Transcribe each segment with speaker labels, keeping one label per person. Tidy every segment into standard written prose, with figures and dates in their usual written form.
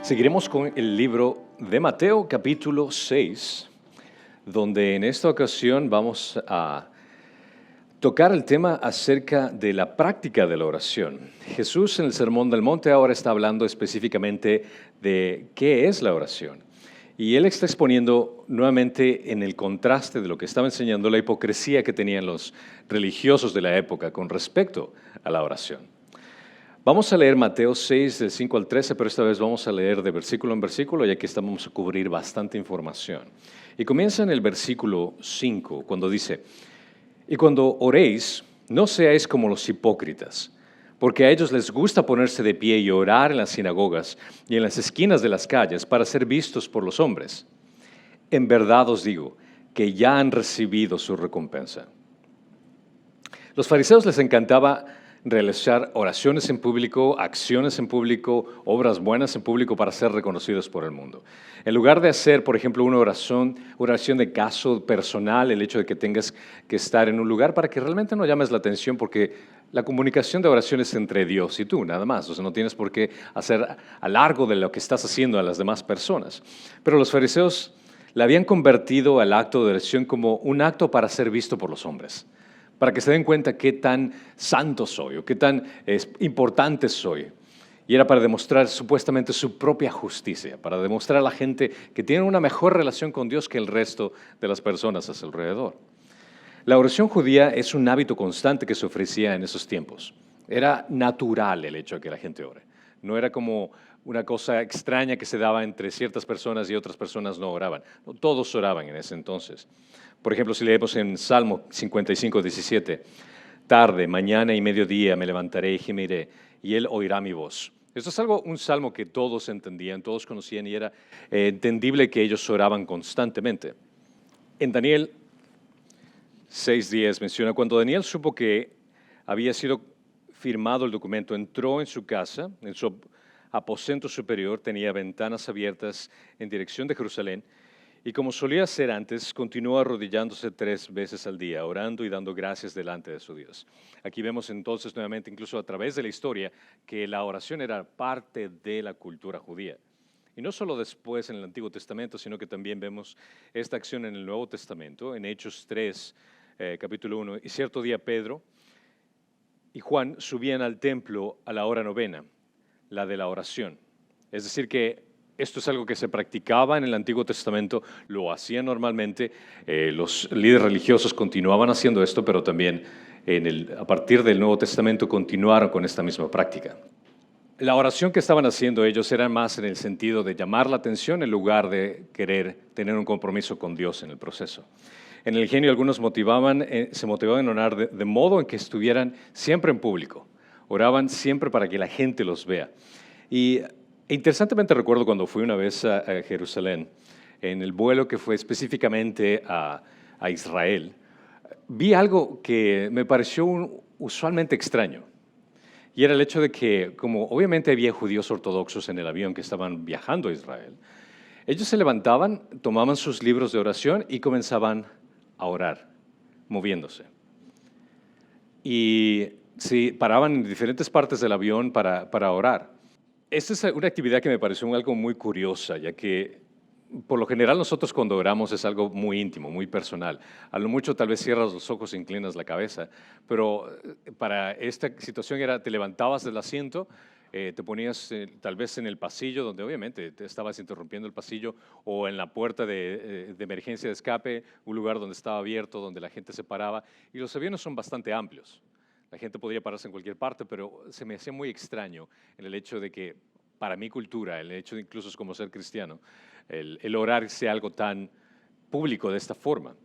Speaker 1: Seguiremos con el libro de Mateo, capítulo 6, donde en esta ocasión vamos a tocar el tema acerca de la práctica de la oración. Jesús en el Sermón del Monte ahora está hablando específicamente de qué es la oración. Y él está exponiendo nuevamente en el contraste de lo que estaba enseñando la hipocresía que tenían los religiosos de la época con respecto a la oración. Vamos a leer Mateo 6, del 5 al 13, pero esta vez vamos a leer de versículo en versículo, ya que estamos a cubrir bastante información. Y comienza en el versículo 5, cuando dice: Y cuando oréis, no seáis como los hipócritas, porque a ellos les gusta ponerse de pie y orar en las sinagogas y en las esquinas de las calles para ser vistos por los hombres. En verdad os digo que ya han recibido su recompensa. Los fariseos les encantaba realizar oraciones en público, acciones en público, obras buenas en público para ser reconocidos por el mundo. En lugar de hacer, por ejemplo, una oración de caso personal, el hecho de que tengas que estar en un lugar para que realmente no llames la atención, porque la comunicación de oración es entre Dios y tú, nada más. O sea, no tienes por qué hacer a largo de lo que estás haciendo a las demás personas. Pero los fariseos le habían convertido al acto de oración como un acto para ser visto por los hombres, para que se den cuenta qué tan santo soy o qué tan importante soy. Y era para demostrar supuestamente su propia justicia, para demostrar a la gente que tienen una mejor relación con Dios que el resto de las personas a su alrededor. La oración judía es un hábito constante que se ofrecía en esos tiempos. Era natural el hecho de que la gente ore. No era como una cosa extraña que se daba entre ciertas personas y otras personas no oraban. No, todos oraban en ese entonces. Por ejemplo, si leemos en Salmo 55, 17, tarde, mañana y mediodía me levantaré y gemiré, y él oirá mi voz. Esto es un salmo que todos entendían, todos conocían, y era entendible que ellos oraban constantemente. En Daniel 6:10 menciona: cuando Daniel supo que había sido firmado el documento, entró en su casa, en su aposento superior, tenía ventanas abiertas en dirección de Jerusalén, y como solía hacer antes, continuó arrodillándose 3 veces al día, orando y dando gracias delante de su Dios. Aquí vemos entonces nuevamente, incluso a través de la historia, que la oración era parte de la cultura judía. Y no solo después en el Antiguo Testamento, sino que también vemos esta acción en el Nuevo Testamento, en Hechos 3, capítulo 1. Y cierto día Pedro y Juan subían al templo a la hora novena, la de la oración. Es decir, que esto es algo que se practicaba en el Antiguo Testamento, lo hacían normalmente, los líderes religiosos continuaban haciendo esto, pero también a partir del Nuevo Testamento continuaron con esta misma práctica. La oración que estaban haciendo ellos era más en el sentido de llamar la atención en lugar de querer tener un compromiso con Dios en el proceso. En el Ingenio algunos se motivaban a orar de modo en que estuvieran siempre en público. Oraban siempre para que la gente los vea. Y interesantemente recuerdo cuando fui una vez a Jerusalén, en el vuelo que fue específicamente a Israel, vi algo que me pareció usualmente extraño. Y era el hecho de que, como obviamente había judíos ortodoxos en el avión que estaban viajando a Israel, ellos se levantaban, tomaban sus libros de oración y comenzaban a orar, moviéndose. Y sí, paraban en diferentes partes del avión para orar. Esta es una actividad que me pareció algo muy curiosa, ya que por lo general nosotros cuando oramos es algo muy íntimo, muy personal. A lo mucho tal vez cierras los ojos e inclinas la cabeza, pero para esta situación era, te levantabas del asiento, te ponías tal vez en el pasillo, donde obviamente te estabas interrumpiendo el pasillo, o en la puerta de emergencia de escape, un lugar donde estaba abierto, donde la gente se paraba, y los aviones son bastante amplios. La gente podría pararse en cualquier parte, pero se me hacía muy extraño en el hecho de que, para mi cultura, el hecho de incluso como ser cristiano, el orar sea algo tan público de esta forma.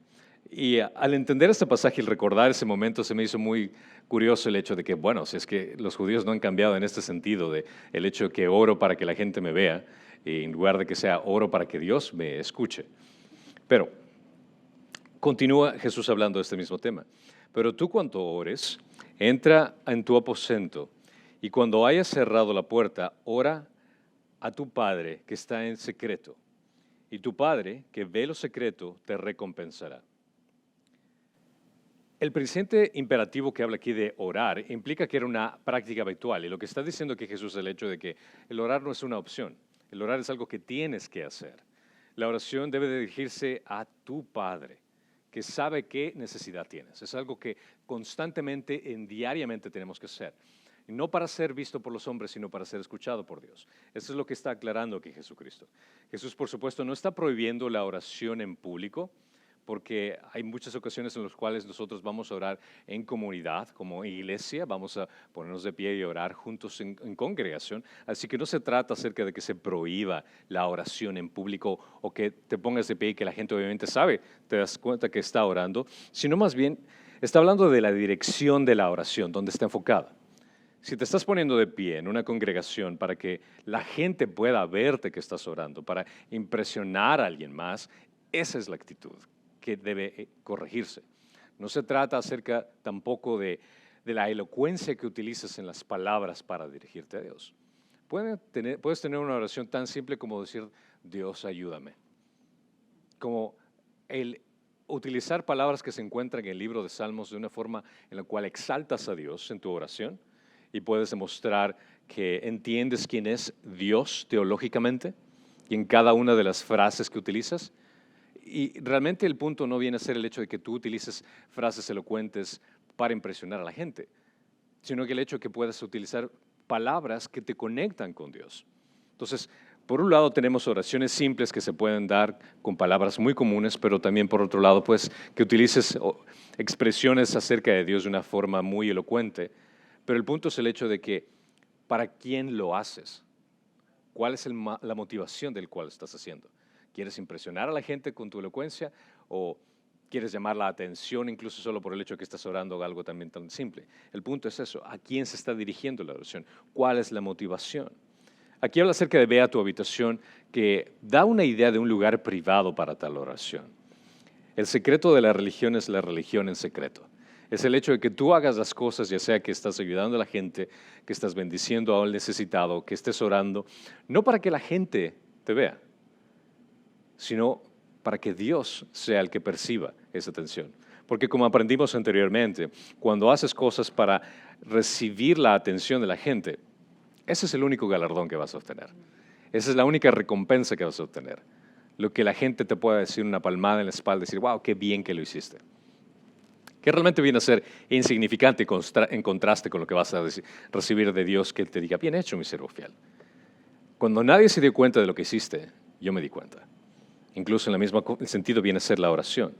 Speaker 1: Y al entender este pasaje y recordar ese momento, se me hizo muy curioso el hecho de que, bueno, si es que los judíos no han cambiado en este sentido, de el hecho de que oro para que la gente me vea, en lugar de que sea oro para que Dios me escuche. Pero continúa Jesús hablando de este mismo tema. Pero tú cuando ores, entra en tu aposento y cuando hayas cerrado la puerta, ora a tu Padre que está en secreto, y tu Padre que ve lo secreto te recompensará. El presente imperativo que habla aquí de orar implica que era una práctica habitual, y lo que está diciendo aquí Jesús es el hecho de que el orar no es una opción, El orar es algo que tienes que hacer. La oración debe dirigirse a tu Padre, que sabe qué necesidad tienes. Es algo que constantemente, diariamente tenemos que hacer. Y no para ser visto por los hombres, sino para ser escuchado por Dios. Eso es lo que está aclarando aquí Jesucristo. Jesús, por supuesto, no está prohibiendo la oración en público, porque hay muchas ocasiones en las cuales nosotros vamos a orar en comunidad, como iglesia, vamos a ponernos de pie y orar juntos en congregación. Así que no se trata acerca de que se prohíba la oración en público o que te pongas de pie y que la gente obviamente sabe, te das cuenta que está orando, sino más bien está hablando de la dirección de la oración, donde está enfocada. Si te estás poniendo de pie en una congregación para que la gente pueda verte que estás orando, para impresionar a alguien más, esa es la actitud que debe corregirse. No se trata acerca tampoco de la elocuencia que utilizas en las palabras para dirigirte a Dios. Puedes tener una oración tan simple como decir, Dios, ayúdame. Como el utilizar palabras que se encuentran en el libro de Salmos de una forma en la cual exaltas a Dios en tu oración y puedes demostrar que entiendes quién es Dios teológicamente y en cada una de las frases que utilizas. Y realmente el punto no viene a ser el hecho de que tú utilices frases elocuentes para impresionar a la gente, sino que el hecho de que puedas utilizar palabras que te conectan con Dios. Entonces, por un lado tenemos oraciones simples que se pueden dar con palabras muy comunes, pero también por otro lado, pues, que utilices expresiones acerca de Dios de una forma muy elocuente. Pero el punto es el hecho de que, ¿para quién lo haces? ¿Cuál es la motivación del cual estás haciendo? ¿Quieres impresionar a la gente con tu elocuencia o quieres llamar la atención incluso solo por el hecho de que estás orando algo también tan simple? El punto es eso, ¿a quién se está dirigiendo la oración? ¿Cuál es la motivación? Aquí habla acerca de ve a tu habitación, que da una idea de un lugar privado para tal oración. El secreto de la religión es la religión en secreto. Es el hecho de que tú hagas las cosas, ya sea que estás ayudando a la gente, que estás bendiciendo a un necesitado, que estés orando, no para que la gente te vea, sino para que Dios sea el que perciba esa atención. Porque como aprendimos anteriormente, cuando haces cosas para recibir la atención de la gente, ese es el único galardón que vas a obtener. Esa es la única recompensa que vas a obtener. Lo que la gente te pueda decir, una palmada en la espalda, decir, wow, qué bien que lo hiciste. Que realmente viene a ser insignificante en contraste con lo que vas a recibir de Dios, que te diga, bien hecho, mi siervo fiel. Cuando nadie se dio cuenta de lo que hiciste, yo me di cuenta. Incluso en el mismo sentido viene a ser la oración.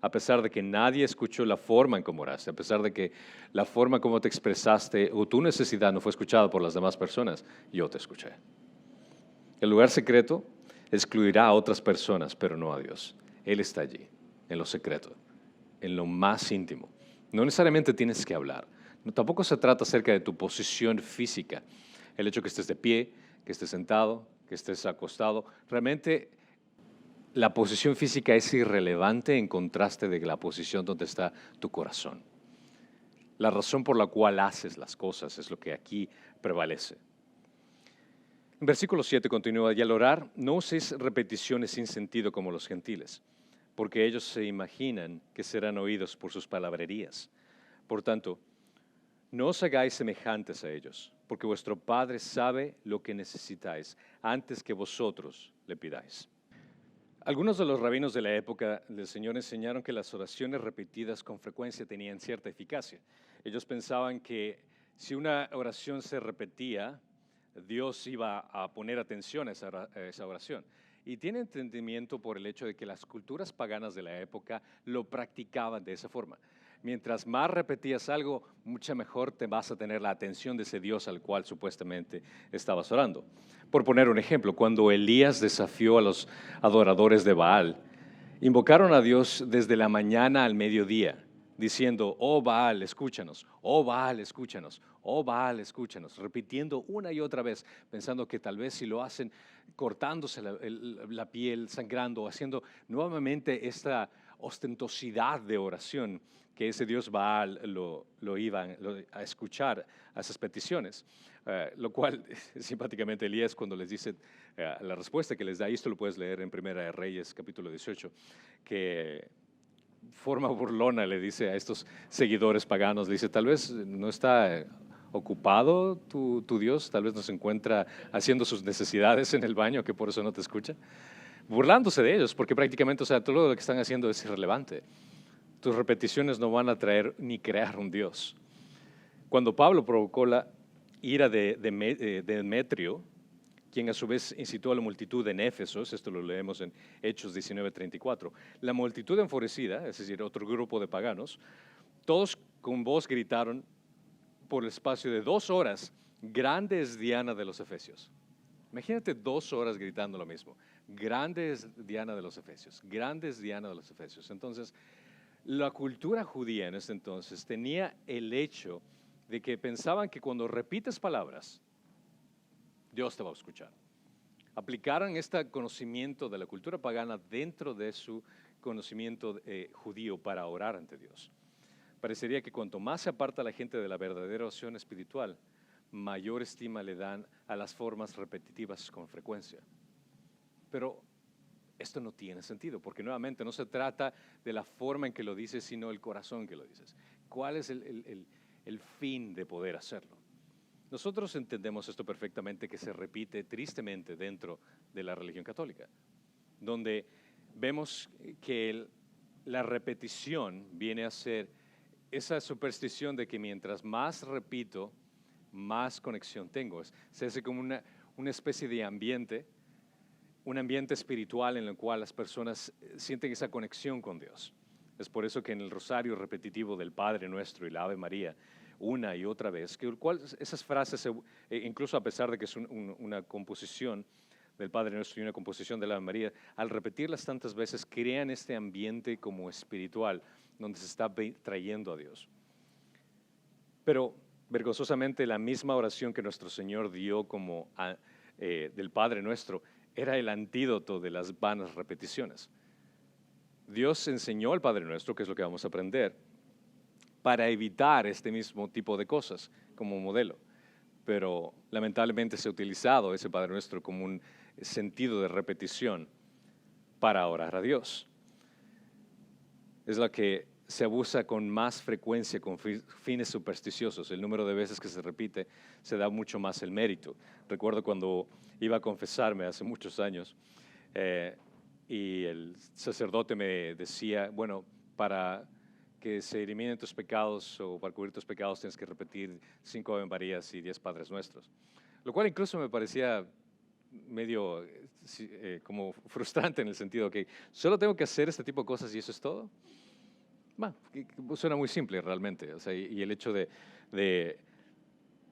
Speaker 1: A pesar de que nadie escuchó la forma en cómo oraste, a pesar de que la forma en cómo te expresaste o tu necesidad no fue escuchada por las demás personas, yo te escuché. El lugar secreto excluirá a otras personas, pero no a Dios. Él está allí, en lo secreto, en lo más íntimo. No necesariamente tienes que hablar. No, tampoco se trata acerca de tu posición física. El hecho que estés de pie, que estés sentado, que estés acostado. Realmente la posición física es irrelevante en contraste de la posición donde está tu corazón. La razón por la cual haces las cosas es lo que aquí prevalece. En versículo 7 continúa, y al orar, no uséis repeticiones sin sentido como los gentiles, porque ellos se imaginan que serán oídos por sus palabrerías. Por tanto, no os hagáis semejantes a ellos, porque vuestro Padre sabe lo que necesitáis antes que vosotros le pidáis. Algunos de los rabinos de la época del Señor enseñaron que las oraciones repetidas con frecuencia tenían cierta eficacia. Ellos pensaban que si una oración se repetía, Dios iba a poner atención a esa oración. Y tiene entendimiento por el hecho de que las culturas paganas de la época lo practicaban de esa forma. Mientras más repetías algo, mucho mejor te vas a tener la atención de ese Dios al cual supuestamente estabas orando. Por poner un ejemplo, cuando Elías desafió a los adoradores de Baal, invocaron a Dios desde la mañana al mediodía, diciendo, oh Baal, escúchanos, oh Baal, escúchanos, oh Baal, escúchanos, repitiendo una y otra vez, pensando que tal vez si lo hacen cortándose la piel, sangrando, haciendo nuevamente esta ostentosidad de oración, que ese Dios Baal lo iba a escuchar a esas peticiones. Lo cual, simpáticamente, Elías cuando les dice la respuesta que les da, y esto lo puedes leer en Primera de Reyes, capítulo 18, que forma burlona le dice a estos seguidores paganos, le dice, tal vez no está ocupado tu Dios, tal vez no se encuentra haciendo sus necesidades en el baño, que por eso no te escucha. Burlándose de ellos, porque prácticamente, o sea, todo lo que están haciendo es irrelevante. Tus repeticiones no van a traer ni crear un Dios. Cuando Pablo provocó la ira de Demetrio, quien a su vez incitó a la multitud en Éfesos, esto lo leemos en Hechos 19:34, la multitud enfurecida, es decir, otro grupo de paganos, todos con voz gritaron por el espacio de 2 horas, grande es Diana de los Efesios. Imagínate 2 horas gritando lo mismo, grande es Diana de los Efesios, grande es Diana de los Efesios. Entonces, la cultura judía en ese entonces tenía el hecho de que pensaban que cuando repites palabras, Dios te va a escuchar. Aplicaron este conocimiento de la cultura pagana dentro de su conocimiento judío para orar ante Dios. Parecería que cuanto más se aparta la gente de la verdadera oración espiritual, mayor estima le dan a las formas repetitivas con frecuencia. Pero esto no tiene sentido, porque nuevamente no se trata de la forma en que lo dices, sino el corazón que lo dices. ¿Cuál es el fin de poder hacerlo? Nosotros entendemos esto perfectamente, que se repite tristemente dentro de la religión católica, donde vemos que la repetición viene a ser esa superstición de que mientras más repito, más conexión tengo. Se hace como una especie de ambiente, un ambiente espiritual en el cual las personas sienten esa conexión con Dios. Es por eso que en el rosario repetitivo del Padre Nuestro y la Ave María, una y otra vez, esas frases, incluso a pesar de que es una composición del Padre Nuestro y una composición de la Ave María, al repetirlas tantas veces crean este ambiente como espiritual, donde se está trayendo a Dios. Pero vergonzosamente la misma oración que nuestro Señor dio como del Padre Nuestro era el antídoto de las vanas repeticiones. Dios enseñó al Padre Nuestro, que es lo que vamos a aprender, para evitar este mismo tipo de cosas como modelo. Pero lamentablemente se ha utilizado ese Padre Nuestro como un sentido de repetición para orar a Dios. Es la que se abusa con más frecuencia con fines supersticiosos. El número de veces que se repite se da mucho más el mérito. Recuerdo cuando iba a confesarme hace muchos años y el sacerdote me decía, bueno, para que se eliminen tus pecados o para cubrir tus pecados tienes que repetir 5 Ave Marías y 10 Padres Nuestros. Lo cual incluso me parecía medio como frustrante en el sentido que solo tengo que hacer este tipo de cosas y eso es todo. Bueno, suena muy simple realmente. O sea, y el hecho de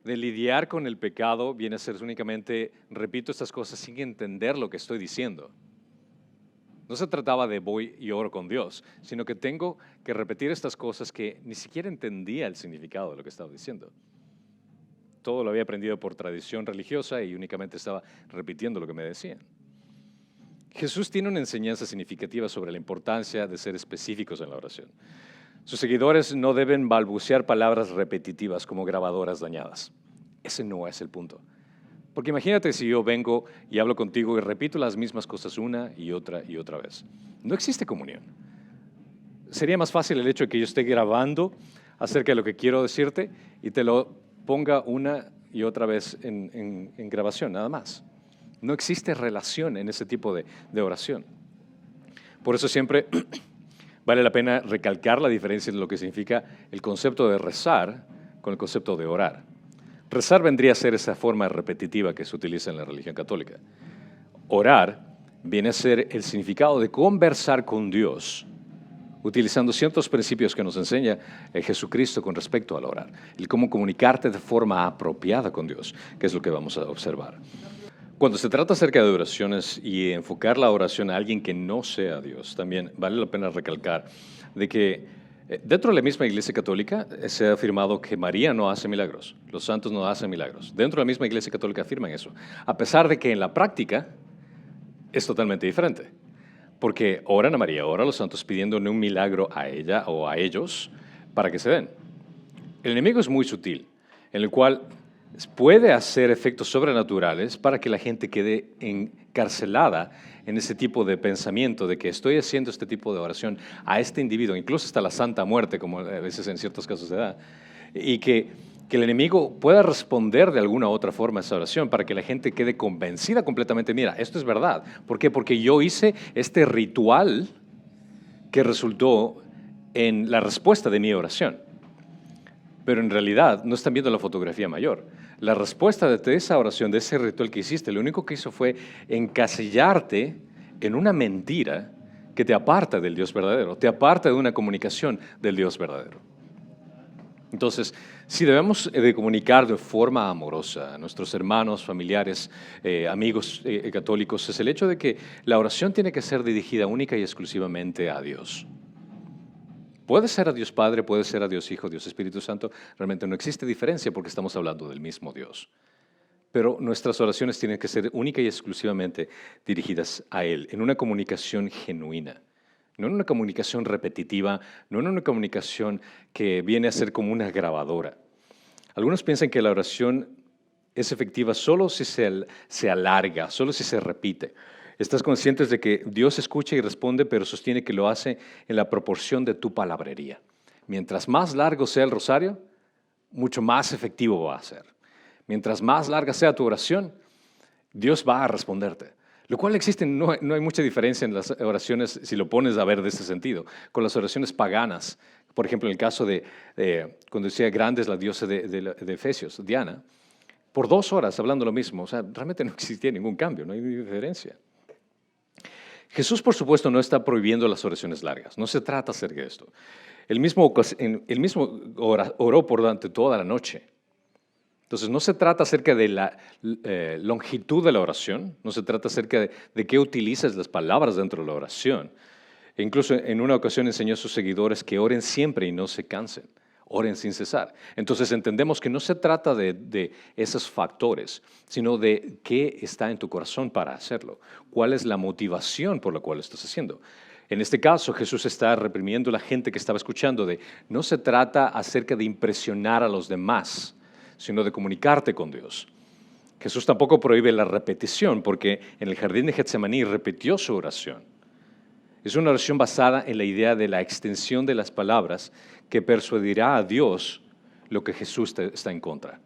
Speaker 1: lidiar con el pecado viene a ser únicamente, repito estas cosas sin entender lo que estoy diciendo. No se trataba de voy y oro con Dios, sino que tengo que repetir estas cosas que ni siquiera entendía el significado de lo que estaba diciendo. Todo lo había aprendido por tradición religiosa y únicamente estaba repitiendo lo que me decían. Jesús tiene una enseñanza significativa sobre la importancia de ser específicos en la oración. Sus seguidores no deben balbucear palabras repetitivas como grabadoras dañadas. Ese no es el punto. Porque imagínate si yo vengo y hablo contigo y repito las mismas cosas una y otra vez. No existe comunión. Sería más fácil el hecho de que yo esté grabando acerca de lo que quiero decirte y te lo ponga una y otra vez en grabación, nada más. No existe relación en ese tipo de oración. Por eso siempre vale la pena recalcar la diferencia en lo que significa el concepto de rezar con el concepto de orar. Rezar vendría a ser esa forma repetitiva que se utiliza en la religión católica. Orar viene a ser el significado de conversar con Dios, utilizando ciertos principios que nos enseña Jesucristo con respecto al orar, el cómo comunicarte de forma apropiada con Dios, que es lo que vamos a observar. Cuando se trata acerca de oraciones y enfocar la oración a alguien que no sea Dios, también vale la pena recalcar de que dentro de la misma Iglesia Católica se ha afirmado que María no hace milagros, los santos no hacen milagros. Dentro de la misma Iglesia Católica afirman eso, a pesar de que en la práctica es totalmente diferente. Porque oran a María, oran a los santos pidiéndole un milagro a ella o a ellos para que se den. El enemigo es muy sutil, en el cual puede hacer efectos sobrenaturales para que la gente quede encarcelada en ese tipo de pensamiento de que estoy haciendo este tipo de oración a este individuo, incluso hasta la santa muerte, como a veces en ciertos casos se da, y que que el enemigo pueda responder de alguna u otra forma a esa oración para que la gente quede convencida completamente. Mira, esto es verdad. ¿Por qué? Porque yo hice este ritual que resultó en la respuesta de mi oración. Pero en realidad no están viendo la fotografía mayor. La respuesta de esa oración, de ese ritual que hiciste, lo único que hizo fue encasillarte en una mentira que te aparta del Dios verdadero, te aparta de una comunicación del Dios verdadero. Entonces, si debemos de comunicar de forma amorosa a nuestros hermanos, familiares, amigos católicos, es el hecho de que la oración tiene que ser dirigida única y exclusivamente a Dios. Puede ser a Dios Padre, puede ser a Dios Hijo, Dios Espíritu Santo. Realmente no existe diferencia porque estamos hablando del mismo Dios. Pero nuestras oraciones tienen que ser única y exclusivamente dirigidas a Él, en una comunicación genuina. No en una comunicación repetitiva, no en una comunicación que viene a ser como una grabadora. Algunos piensan que la oración es efectiva solo si se alarga, solo si se repite. Estás consciente de que Dios escucha y responde, pero sostiene que lo hace en la proporción de tu palabrería. Mientras más largo sea el rosario, mucho más efectivo va a ser. Mientras más larga sea tu oración, Dios va a responderte. Lo cual existe, no hay mucha diferencia en las oraciones, si lo pones a ver de ese sentido, con las oraciones paganas. Por ejemplo, en el caso de cuando decía grande es la diosa de Efesios, Diana, por 2 horas hablando lo mismo. O sea, realmente no existía ningún cambio, no hay diferencia. Jesús, por supuesto, no está prohibiendo las oraciones largas. No se trata acerca de esto. Él mismo oró durante toda la noche. Entonces, no se trata acerca de la longitud de la oración, no se trata acerca de qué utilizas las palabras dentro de la oración. E incluso en una ocasión enseñó a sus seguidores que oren siempre y no se cansen, oren sin cesar. Entonces entendemos que no se trata de esos factores, sino de qué está en tu corazón para hacerlo, cuál es la motivación por la cual lo estás haciendo. En este caso, Jesús está reprimiendo a la gente que estaba escuchando no se trata acerca de impresionar a los demás, sino de comunicarte con Dios. Jesús tampoco prohíbe la repetición, porque en el jardín de Getsemaní repitió su oración. Es una oración basada en la idea de la extensión de las palabras que persuadirá a Dios lo que Jesús está en contra.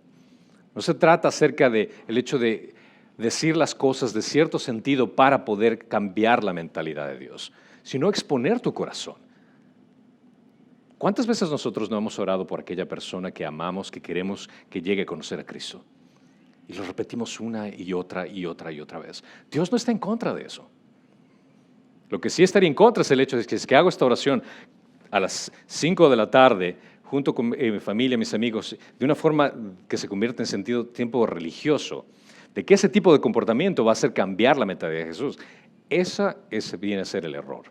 Speaker 1: No se trata acerca del hecho de decir las cosas de cierto sentido para poder cambiar la mentalidad de Dios, sino exponer tu corazón. ¿Cuántas veces nosotros no hemos orado por aquella persona que amamos, que queremos que llegue a conocer a Cristo? Y lo repetimos una y otra y otra y otra vez. Dios no está en contra de eso. Lo que sí estaría en contra es el hecho de que, si hago esta oración a las 5 de la tarde, junto con mi familia, mis amigos, de una forma que se convierte en tiempo religioso, de que ese tipo de comportamiento va a hacer cambiar la mentalidad de Jesús. Ese viene a ser el error.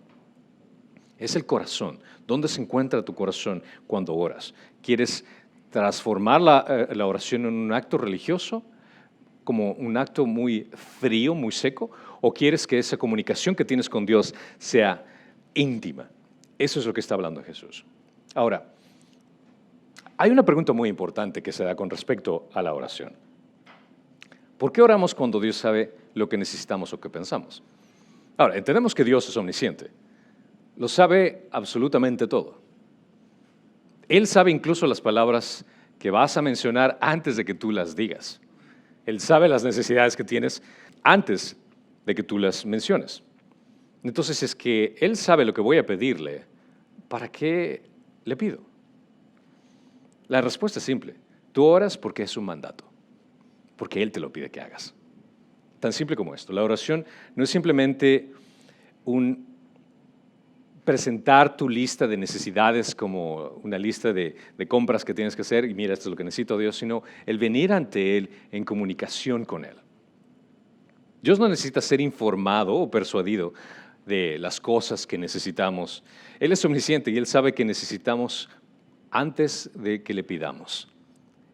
Speaker 1: Es el corazón. ¿Dónde se encuentra tu corazón cuando oras? ¿Quieres transformar la oración en un acto religioso, como un acto muy frío, muy seco? ¿O quieres que esa comunicación que tienes con Dios sea íntima? Eso es lo que está hablando Jesús. Ahora, hay una pregunta muy importante que se da con respecto a la oración. ¿Por qué oramos cuando Dios sabe lo que necesitamos o que pensamos? Ahora, entendemos que Dios es omnisciente. Lo sabe absolutamente todo. Él sabe incluso las palabras que vas a mencionar antes de que tú las digas. Él sabe las necesidades que tienes antes de que tú las menciones. Entonces, es que Él sabe lo que voy a pedirle, ¿para qué le pido? La respuesta es simple. Tú oras porque es un mandato, porque Él te lo pide que hagas. Tan simple como esto. La oración no es simplemente presentar tu lista de necesidades como una lista de compras que tienes que hacer y mira, esto es lo que necesito, Dios, sino el venir ante Él en comunicación con Él. Dios no necesita ser informado o persuadido de las cosas que necesitamos. Él es omnisciente y Él sabe que necesitamos antes de que le pidamos.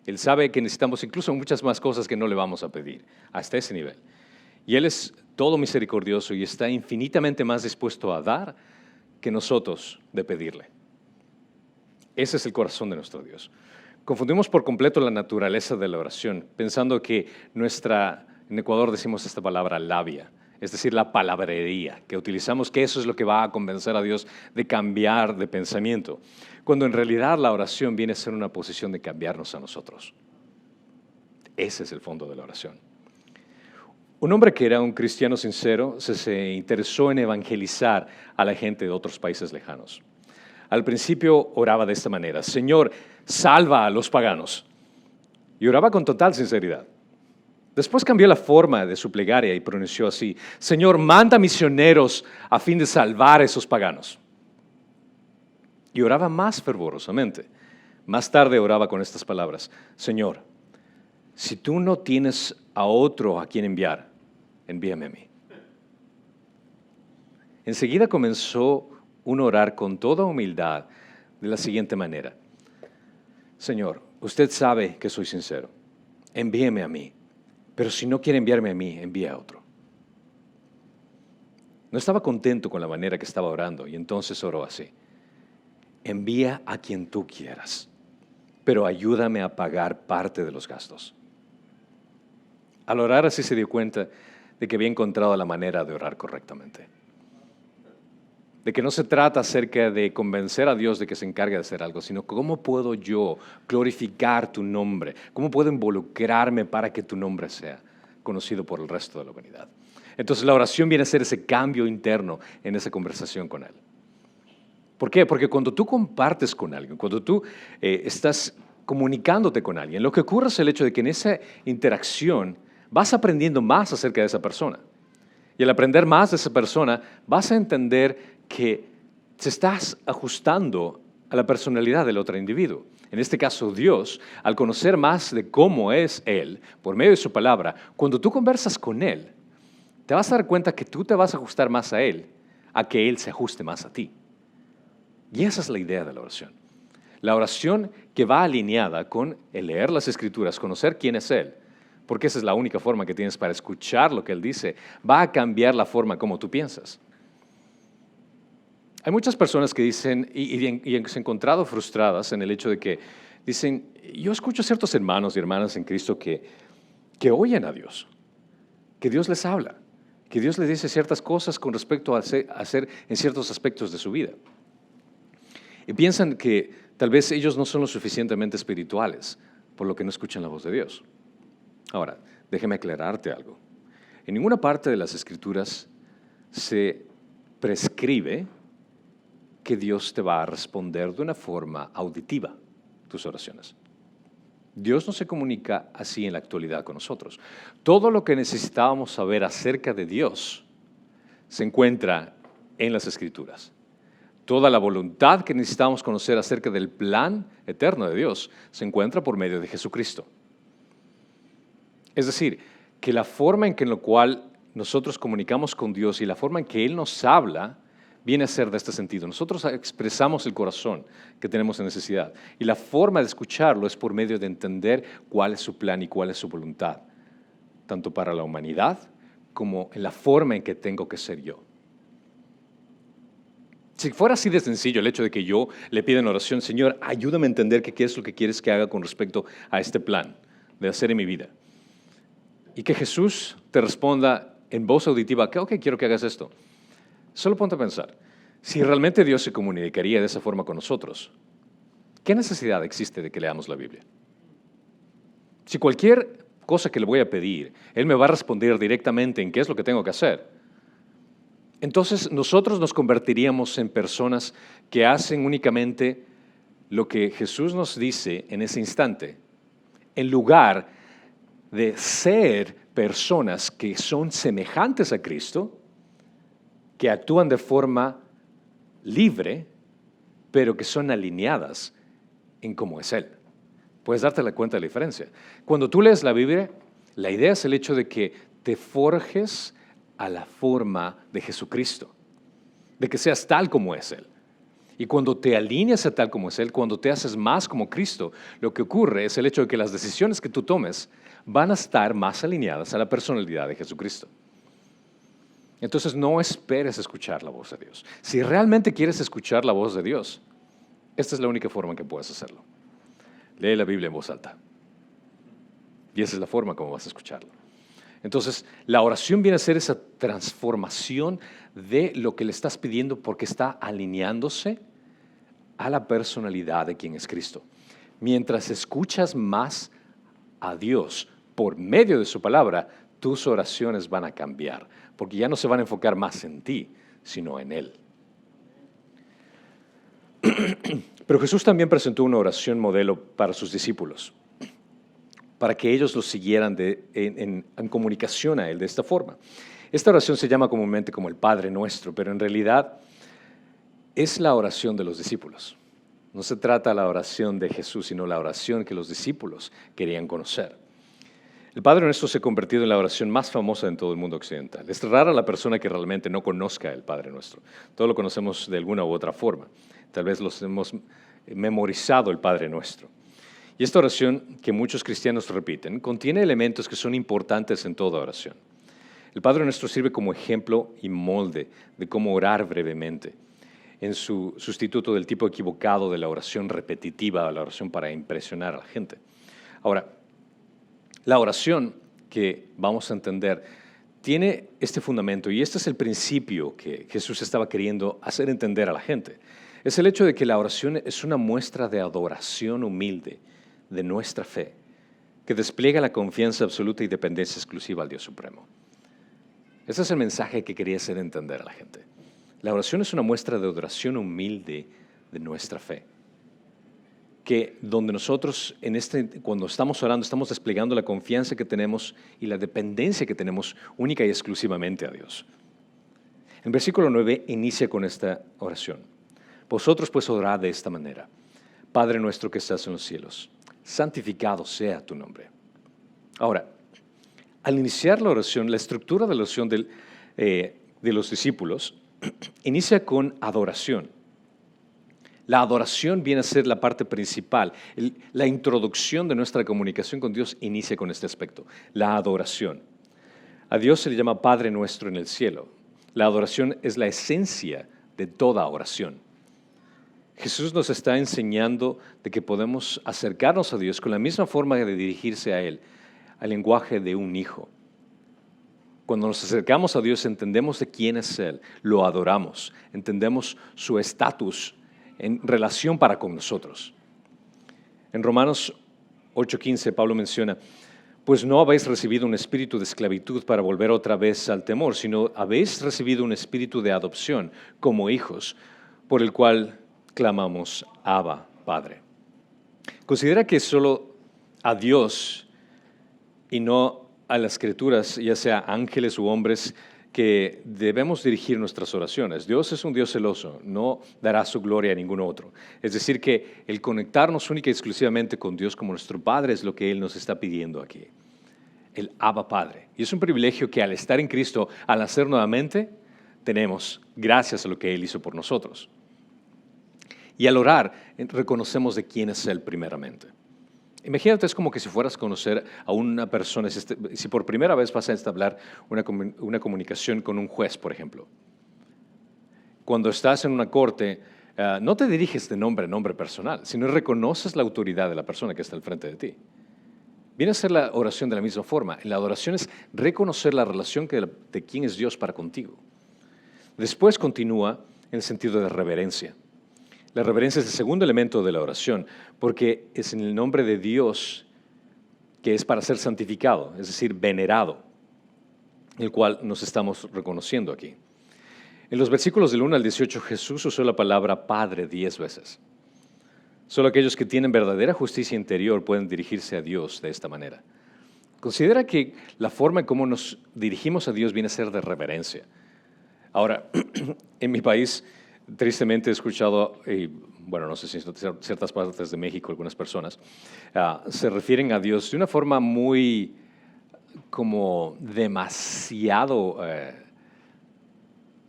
Speaker 1: Él sabe que necesitamos incluso muchas más cosas que no le vamos a pedir, hasta ese nivel. Y Él es todo misericordioso y está infinitamente más dispuesto a dar que nosotros de pedirle. Ese es el corazón de nuestro Dios. Confundimos por completo la naturaleza de la oración, pensando que en Ecuador decimos esta palabra labia. es decir, la palabrería que utilizamos, que eso es lo que va a convencer a Dios de cambiar de pensamiento, cuando en realidad la oración viene a ser una posición de cambiarnos a nosotros. Ese es el fondo de la oración. Un hombre que era un cristiano sincero se interesó en evangelizar a la gente de otros países lejanos. Al principio oraba de esta manera: Señor, salva a los paganos. Y oraba con total sinceridad. Después cambió la forma de su plegaria y pronunció así: Señor, manda misioneros a fin de salvar a esos paganos. Y oraba más fervorosamente. Más tarde oraba con estas palabras: Señor, si tú no tienes a otro a quien enviar, envíame a mí. Enseguida comenzó a orar con toda humildad de la siguiente manera: Señor, usted sabe que soy sincero, envíeme a mí, pero si no quiere enviarme a mí, envíe a otro. No estaba contento con la manera que estaba orando y entonces oró así: envía a quien tú quieras, pero ayúdame a pagar parte de los gastos. Al orar así se dio cuenta de que había encontrado la manera de orar correctamente. De que no se trata acerca de convencer a Dios de que se encargue de hacer algo, sino cómo puedo yo glorificar tu nombre, cómo puedo involucrarme para que tu nombre sea conocido por el resto de la humanidad. Entonces la oración viene a ser ese cambio interno en esa conversación con Él. ¿Por qué? Porque cuando tú compartes con alguien, cuando tú estás comunicándote con alguien, lo que ocurre es el hecho de que en esa interacción vas aprendiendo más acerca de esa persona. Y al aprender más de esa persona, vas a entender que te estás ajustando a la personalidad del otro individuo. En este caso, Dios, al conocer más de cómo es Él, por medio de su palabra, cuando tú conversas con Él, te vas a dar cuenta que tú te vas a ajustar más a Él, a que Él se ajuste más a ti. Y esa es la idea de la oración. La oración que va alineada con el leer las Escrituras, conocer quién es Él, porque esa es la única forma que tienes para escuchar lo que Él dice, va a cambiar la forma como tú piensas. Hay muchas personas que dicen, y se han encontrado frustradas en el hecho de que dicen: yo escucho a ciertos hermanos y hermanas en Cristo que oyen a Dios, que Dios les habla, que Dios les dice ciertas cosas con respecto a hacer en ciertos aspectos de su vida. Y piensan que tal vez ellos no son lo suficientemente espirituales, por lo que no escuchan la voz de Dios. Ahora, déjeme aclararte algo. En ninguna parte de las Escrituras se prescribe que Dios te va a responder de una forma auditiva tus oraciones. Dios no se comunica así en la actualidad con nosotros. Todo lo que necesitábamos saber acerca de Dios se encuentra en las Escrituras. Toda la voluntad que necesitamos conocer acerca del plan eterno de Dios se encuentra por medio de Jesucristo. Es decir, que la forma en la cual nosotros comunicamos con Dios y la forma en que Él nos habla viene a ser de este sentido. Nosotros expresamos el corazón que tenemos en necesidad y la forma de escucharlo es por medio de entender cuál es su plan y cuál es su voluntad, tanto para la humanidad como en la forma en que tengo que ser yo. Si fuera así de sencillo el hecho de que yo le pida en oración: Señor, ayúdame a entender qué es lo que quieres que haga con respecto a este plan de hacer en mi vida, y que Jesús te responda en voz auditiva: ok, quiero que hagas esto. Solo ponte a pensar, si realmente Dios se comunicaría de esa forma con nosotros, ¿qué necesidad existe de que leamos la Biblia? Si cualquier cosa que le voy a pedir, Él me va a responder directamente en qué es lo que tengo que hacer, entonces nosotros nos convertiríamos en personas que hacen únicamente lo que Jesús nos dice en ese instante, en lugar de ser personas que son semejantes a Cristo, que actúan de forma libre, pero que son alineadas en cómo es Él. Puedes darte cuenta de la diferencia. Cuando tú lees la Biblia, la idea es el hecho de que te forjes a la forma de Jesucristo, de que seas tal como es Él. Y cuando te alineas a tal como es Él, cuando te haces más como Cristo, lo que ocurre es el hecho de que las decisiones que tú tomes van a estar más alineadas a la personalidad de Jesucristo. Entonces no esperes escuchar la voz de Dios. Si realmente quieres escuchar la voz de Dios, esta es la única forma en que puedes hacerlo. Lee la Biblia en voz alta. Y esa es la forma como vas a escucharlo. Entonces, la oración viene a ser esa transformación de lo que le estás pidiendo porque está alineándose a la personalidad de quien es Cristo. Mientras escuchas más a Dios por medio de su palabra, tus oraciones van a cambiar, porque ya no se van a enfocar más en ti, sino en Él. Pero Jesús también presentó una oración modelo para sus discípulos, para que ellos lo siguieran en comunicación a Él de esta forma. Esta oración se llama comúnmente como el Padre Nuestro, pero en realidad es la oración de los discípulos. No se trata de la oración de Jesús, sino la oración que los discípulos querían conocer. El Padre Nuestro se ha convertido en la oración más famosa en todo el mundo occidental. Es rara la persona que realmente no conozca el Padre Nuestro. Todos lo conocemos de alguna u otra forma. Tal vez los hemos memorizado el Padre Nuestro. Y esta oración, que muchos cristianos repiten, contiene elementos que son importantes en toda oración. El Padre Nuestro sirve como ejemplo y molde de cómo orar brevemente, en su sustituto del tipo equivocado de la oración repetitiva, la oración para impresionar a la gente. Ahora, la oración que vamos a entender tiene este fundamento, y este es el principio que Jesús estaba queriendo hacer entender a la gente. Es el hecho de que la oración es una muestra de adoración humilde de nuestra fe, que despliega la confianza absoluta y dependencia exclusiva al Dios Supremo. Ese es el mensaje que quería hacer entender a la gente. La oración es una muestra de adoración humilde de nuestra fe, que donde nosotros cuando estamos orando estamos desplegando la confianza que tenemos y la dependencia que tenemos única y exclusivamente a Dios. El versículo 9 inicia con esta oración. Vosotros pues orad de esta manera: Padre nuestro que estás en los cielos, santificado sea tu nombre. Ahora, al iniciar la oración, la estructura de la oración de los discípulos inicia con adoración. La adoración viene a ser la parte principal. La introducción de nuestra comunicación con Dios inicia con este aspecto, la adoración. A Dios se le llama Padre nuestro en el cielo. La adoración es la esencia de toda oración. Jesús nos está enseñando de que podemos acercarnos a Dios con la misma forma de dirigirse a Él, al lenguaje de un hijo. Cuando nos acercamos a Dios entendemos de quién es Él, lo adoramos, entendemos su estatus en relación para con nosotros. En Romanos 8:15 Pablo menciona: pues no habéis recibido un espíritu de esclavitud para volver otra vez al temor, sino habéis recibido un espíritu de adopción como hijos, por el cual clamamos: Abba, Padre. Considera que solo a Dios y no a las criaturas, ya sea ángeles u hombres, que debemos dirigir nuestras oraciones. Dios es un Dios celoso, no dará su gloria a ningún otro. Es decir, que el conectarnos única y exclusivamente con Dios como nuestro Padre es lo que Él nos está pidiendo aquí. El Abba Padre. Y es un privilegio que al estar en Cristo, al nacer nuevamente, tenemos gracias a lo que Él hizo por nosotros. Y al orar, reconocemos de quién es Él primeramente. Imagínate, es como que si fueras a conocer a una persona, si por primera vez vas a entablar una comunicación con un juez, por ejemplo. Cuando estás en una corte, no te diriges de nombre a nombre personal, sino reconoces la autoridad de la persona que está al frente de ti. Viene a ser la oración de la misma forma. La adoración es reconocer la relación de quién es Dios para contigo. Después continúa en el sentido de reverencia. La reverencia es el segundo elemento de la oración, porque es en el nombre de Dios que es para ser santificado, es decir, venerado, el cual nos estamos reconociendo aquí. En los versículos del 1 al 18, Jesús usó la palabra Padre 10 veces. Solo aquellos que tienen verdadera justicia interior pueden dirigirse a Dios de esta manera. Considera que la forma en cómo nos dirigimos a Dios viene a ser de reverencia. Ahora, en mi país, tristemente he escuchado, bueno, no sé si en ciertas partes de México algunas personas se refieren a Dios de una forma muy, como demasiado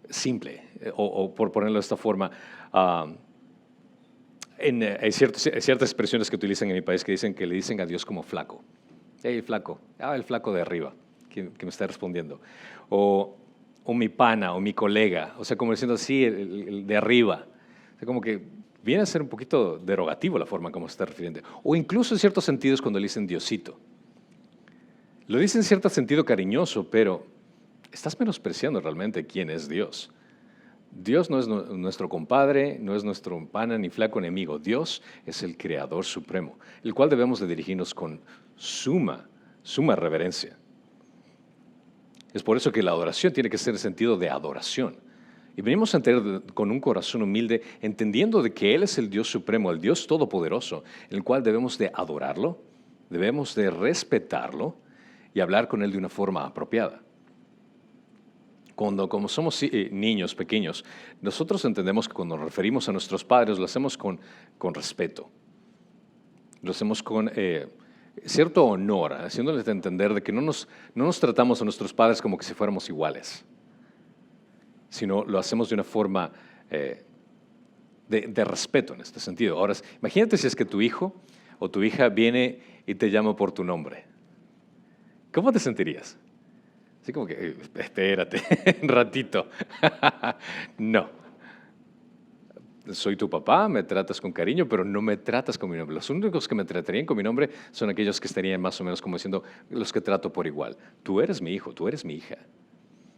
Speaker 1: simple, o por ponerlo de esta forma, hay ciertas expresiones que utilizan en mi país que le dicen a Dios como flaco. Hey, flaco, el flaco de arriba, que me está respondiendo. O mi pana, o mi colega, o sea, como diciendo así, el de arriba. O sea, como que viene a ser un poquito derogativo la forma en cómo se está refiriendo. O incluso en ciertos sentidos cuando le dicen Diosito. Lo dice en cierto sentido cariñoso, pero estás menospreciando realmente quién es Dios. Dios no es nuestro compadre, no es nuestro pana ni flaco enemigo. Dios es el Creador Supremo, el cual debemos de dirigirnos con suma reverencia. Es por eso que la adoración tiene que ser en sentido de adoración. Y venimos a entender con un corazón humilde, entendiendo de que Él es el Dios Supremo, el Dios Todopoderoso, el cual debemos de adorarlo, debemos de respetarlo y hablar con Él de una forma apropiada. Como somos niños pequeños, nosotros entendemos que cuando nos referimos a nuestros padres lo hacemos con respeto, lo hacemos con cierto honor, haciéndoles entender de que no nos tratamos a nuestros padres como que si fuéramos iguales, sino lo hacemos de una forma de respeto en este sentido. Ahora, imagínate si es que tu hijo o tu hija viene y te llama por tu nombre. ¿Cómo te sentirías? Así como que, espérate, un ratito. No. Soy tu papá, me tratas con cariño, pero no me tratas con mi nombre. Los únicos que me tratarían con mi nombre son aquellos que estarían más o menos como diciendo, los que trato por igual. Tú eres mi hijo, tú eres mi hija.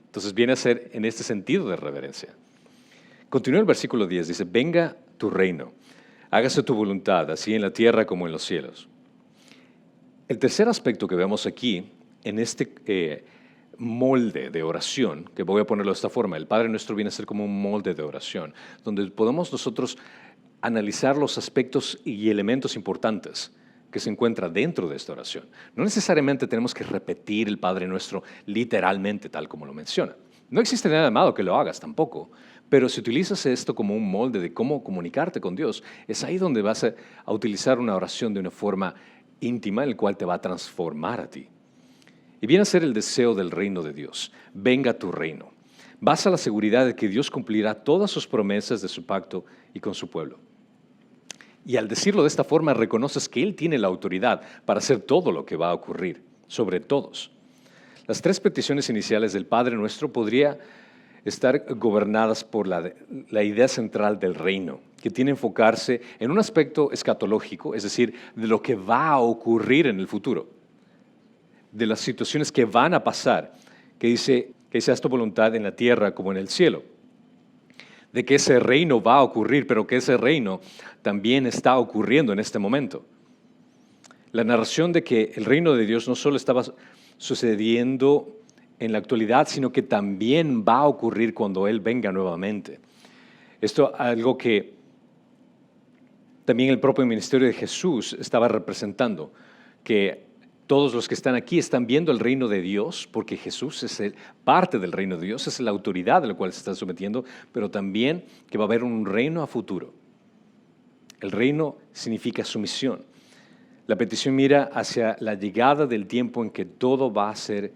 Speaker 1: Entonces viene a ser en este sentido de reverencia. Continúa el versículo 10, dice, venga tu reino, hágase tu voluntad, así en la tierra como en los cielos. El tercer aspecto que vemos aquí, en este molde de oración, que voy a ponerlo de esta forma, el Padre Nuestro viene a ser como un molde de oración, donde podemos nosotros analizar los aspectos y elementos importantes que se encuentran dentro de esta oración. No necesariamente tenemos que repetir el Padre Nuestro literalmente tal como lo menciona. No existe nada de malo que lo hagas tampoco, pero si utilizas esto como un molde de cómo comunicarte con Dios, es ahí donde vas a utilizar una oración de una forma íntima, el cual te va a transformar a ti. Y viene a ser el deseo del reino de Dios. Venga tu reino. Vas a la seguridad de que Dios cumplirá todas sus promesas de su pacto y con su pueblo. Y al decirlo de esta forma, reconoces que Él tiene la autoridad para hacer todo lo que va a ocurrir, sobre todos. Las tres peticiones iniciales del Padre Nuestro podrían estar gobernadas por la idea central del reino, que tiene que enfocarse en un aspecto escatológico, es decir, de lo que va a ocurrir en el futuro, de las situaciones que van a pasar, que dice que sea tu voluntad en la tierra como en el cielo, de que ese reino va a ocurrir, pero que ese reino también está ocurriendo en este momento. La narración de que el reino de Dios no solo estaba sucediendo en la actualidad, sino que también va a ocurrir cuando Él venga nuevamente. Esto es algo que también el propio ministerio de Jesús estaba representando, que todos los que están aquí están viendo el reino de Dios, porque Jesús es parte del reino de Dios, es la autoridad a la cual se están sometiendo, pero también que va a haber un reino a futuro. El reino significa sumisión. La petición mira hacia la llegada del tiempo en que todo va a ser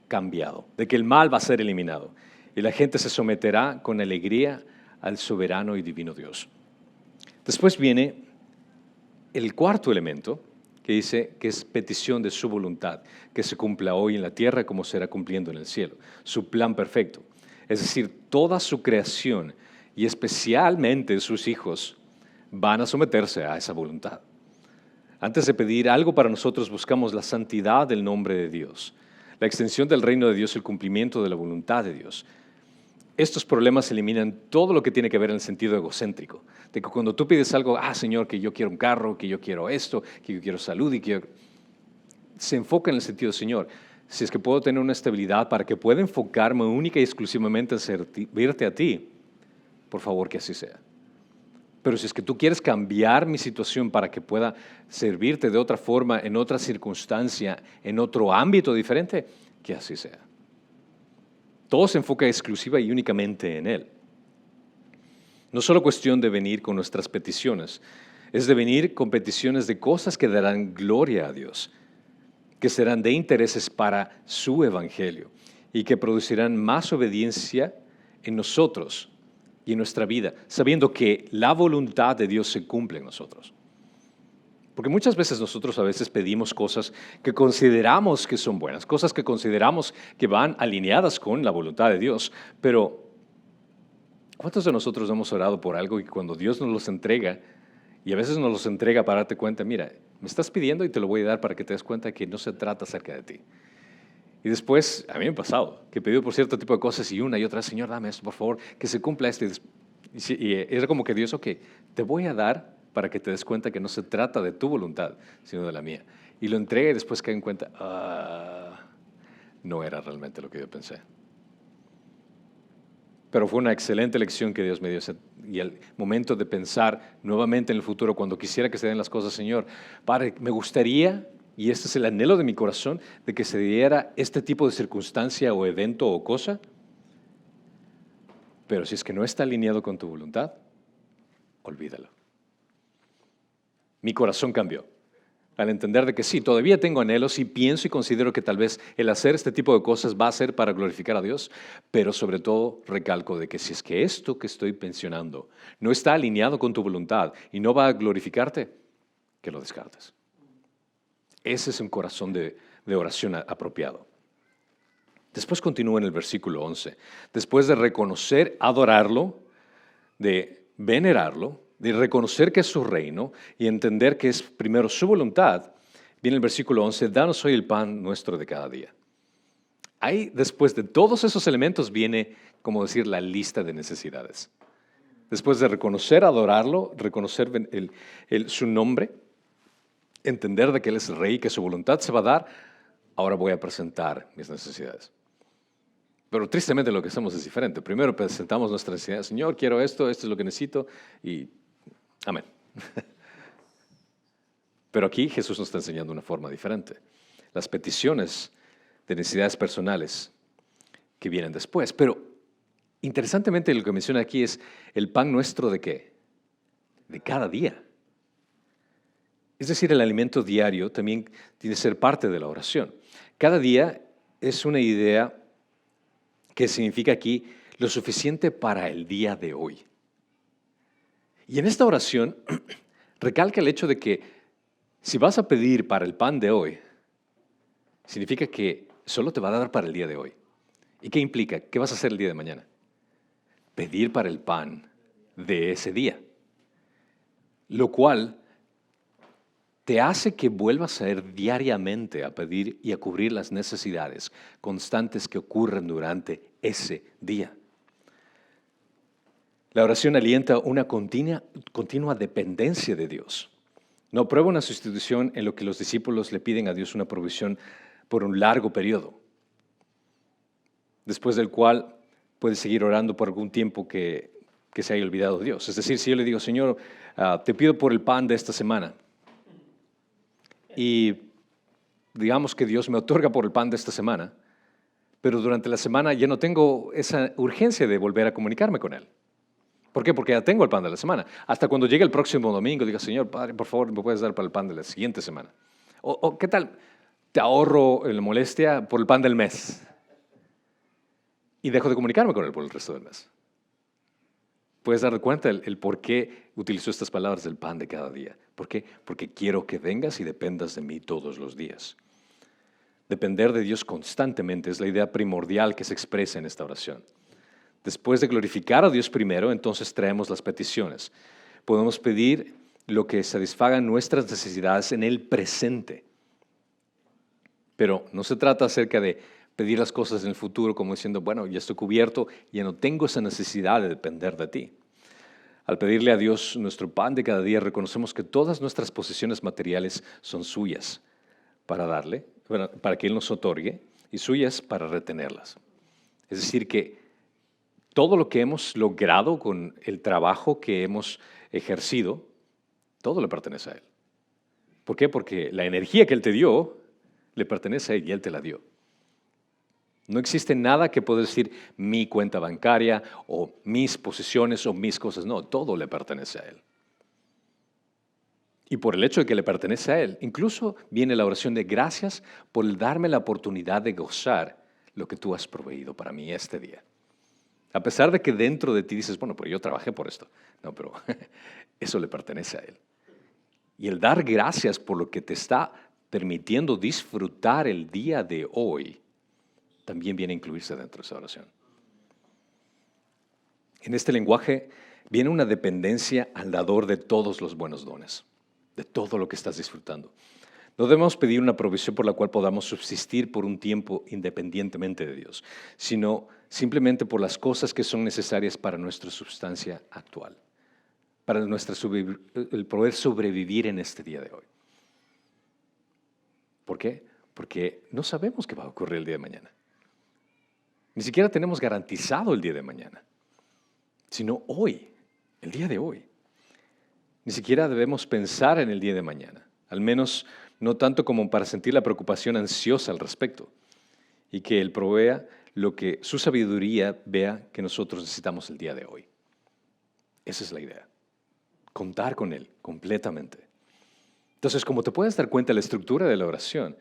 Speaker 1: cambiado, de que el mal va a ser eliminado y la gente se someterá con alegría al soberano y divino Dios. Después viene el cuarto elemento, que dice que es petición de su voluntad, que se cumpla hoy en la tierra como será cumpliendo en el cielo, su plan perfecto. Es decir, toda su creación y especialmente sus hijos van a someterse a esa voluntad. Antes de pedir algo para nosotros, buscamos la santidad del nombre de Dios, la extensión del reino de Dios, el cumplimiento de la voluntad de Dios. Estos problemas eliminan todo lo que tiene que ver en el sentido egocéntrico, de que cuando tú pides algo, Señor, que yo quiero un carro, que yo quiero esto, que yo quiero salud, se enfoca en el sentido, Señor, si es que puedo tener una estabilidad para que pueda enfocarme única y exclusivamente en servirte a ti, por favor que así sea. Pero si es que tú quieres cambiar mi situación para que pueda servirte de otra forma, en otra circunstancia, en otro ámbito diferente, que así sea. Todo se enfoca exclusiva y únicamente en Él. No solo cuestión de venir con nuestras peticiones, es de venir con peticiones de cosas que darán gloria a Dios, que serán de intereses para su evangelio y que producirán más obediencia en nosotros y en nuestra vida, sabiendo que la voluntad de Dios se cumple en nosotros. Porque muchas veces nosotros a veces pedimos cosas que consideramos que son buenas, cosas que consideramos que van alineadas con la voluntad de Dios, pero ¿cuántos de nosotros hemos orado por algo y cuando Dios nos los entrega, y a veces nos los entrega para darte cuenta, mira, Me estás pidiendo y te lo voy a dar para que te des cuenta que no se trata acerca de ti. Y después, a mí me ha pasado, que he pedido por cierto tipo de cosas y una y otra, Señor, dame esto, por favor, que se cumpla esto. Y era como que Dios, ok, te voy a dar para que te des cuenta que no se trata de tu voluntad, sino de la mía. Y lo entrega y después cae en cuenta, no era realmente lo que yo pensé. Pero fue una excelente lección que Dios me dio. Y el momento de pensar nuevamente en el futuro, cuando quisiera que se den las cosas, Señor, Padre, me gustaría, y este es el anhelo de mi corazón, de que se diera este tipo de circunstancia o evento o cosa, pero si es que no está alineado con tu voluntad, olvídalo. Mi corazón cambió al entender de que sí, todavía tengo anhelos y pienso y considero que tal vez el hacer este tipo de cosas va a ser para glorificar a Dios, pero sobre todo recalco de que si es que esto que estoy mencionando no está alineado con tu voluntad y no va a glorificarte, que lo descartes. Ese es un corazón de oración apropiado. Después continúa en el versículo 11. Después de reconocer, adorarlo, de venerarlo, de reconocer que es su reino y entender que es primero su voluntad, viene el versículo 11, danos hoy el pan nuestro de cada día. Ahí, después de todos esos elementos, viene, como decir, la lista de necesidades. Después de reconocer, adorarlo, reconocer su nombre, entender de que Él es el rey, que su voluntad se va a dar, ahora voy a presentar mis necesidades. Pero tristemente lo que hacemos es diferente. Primero presentamos nuestra necesidad. Señor, quiero esto es lo que necesito y amén. Pero aquí Jesús nos está enseñando una forma diferente. Las peticiones de necesidades personales que vienen después. Pero interesantemente lo que menciona aquí es el pan nuestro ¿de qué? De cada día. Es decir, el alimento diario también tiene que ser parte de la oración. Cada día es una idea que significa aquí lo suficiente para el día de hoy. Y en esta oración recalca el hecho de que si vas a pedir para el pan de hoy, significa que solo te va a dar para el día de hoy. ¿Y qué implica? ¿Qué vas a hacer el día de mañana? Pedir para el pan de ese día. Lo cual te hace que vuelvas a ir diariamente a pedir y a cubrir las necesidades constantes que ocurren durante ese día. La oración alienta una continua dependencia de Dios. No prueba una sustitución en lo que los discípulos le piden a Dios una provisión por un largo periodo, después del cual puedes seguir orando por algún tiempo que se haya olvidado de Dios. Es decir, si yo le digo, Señor, te pido por el pan de esta semana, y digamos que Dios me otorga por el pan de esta semana, pero durante la semana ya no tengo esa urgencia de volver a comunicarme con Él. ¿Por qué? Porque ya tengo el pan de la semana. Hasta cuando llegue el próximo domingo, diga, Señor, Padre, por favor, ¿me puedes dar para el pan de la siguiente semana? O ¿qué tal? Te ahorro la molestia por el pan del mes y dejo de comunicarme con Él por el resto del mes. Puedes darte cuenta el por qué utilizó estas palabras del pan de cada día. ¿Por qué? Porque quiero que vengas y dependas de mí todos los días. Depender de Dios constantemente es la idea primordial que se expresa en esta oración. Después de glorificar a Dios primero, entonces traemos las peticiones. Podemos pedir lo que satisfaga nuestras necesidades en el presente. Pero no se trata acerca de pedir las cosas en el futuro como diciendo, bueno, ya estoy cubierto, ya no tengo esa necesidad de depender de ti. Al pedirle a Dios nuestro pan de cada día, reconocemos que todas nuestras posesiones materiales son suyas para darle, para que Él nos otorgue, y suyas para retenerlas. Es decir, que todo lo que hemos logrado con el trabajo que hemos ejercido, todo le pertenece a Él. ¿Por qué? Porque la energía que Él te dio le pertenece a Él y Él te la dio. No existe nada que pueda decir mi cuenta bancaria o mis posesiones o mis cosas. No, todo le pertenece a Él. Y por el hecho de que le pertenece a Él, incluso viene la oración de gracias por darme la oportunidad de gozar lo que tú has proveído para mí este día. A pesar de que dentro de ti dices, bueno, pero yo trabajé por esto. No, pero eso le pertenece a Él. Y el dar gracias por lo que te está permitiendo disfrutar el día de hoy, también viene a incluirse dentro de esa oración. En este lenguaje viene una dependencia al dador de todos los buenos dones. de todo lo que estás disfrutando. No debemos pedir una provisión por la cual podamos subsistir por un tiempo independientemente de Dios, sino simplemente por las cosas que son necesarias para nuestra substancia actual, para el poder sobrevivir en este día de hoy. ¿Por qué? Porque no sabemos qué va a ocurrir el día de mañana. Ni siquiera tenemos garantizado el día de mañana, sino hoy, el día de hoy. Ni siquiera debemos pensar en el día de mañana, al menos no tanto como para sentir la preocupación ansiosa al respecto, y que Él provea lo que su sabiduría vea que nosotros necesitamos el día de hoy. Esa es la idea, contar con Él completamente. Entonces, como te puedes dar cuenta, la estructura de la oración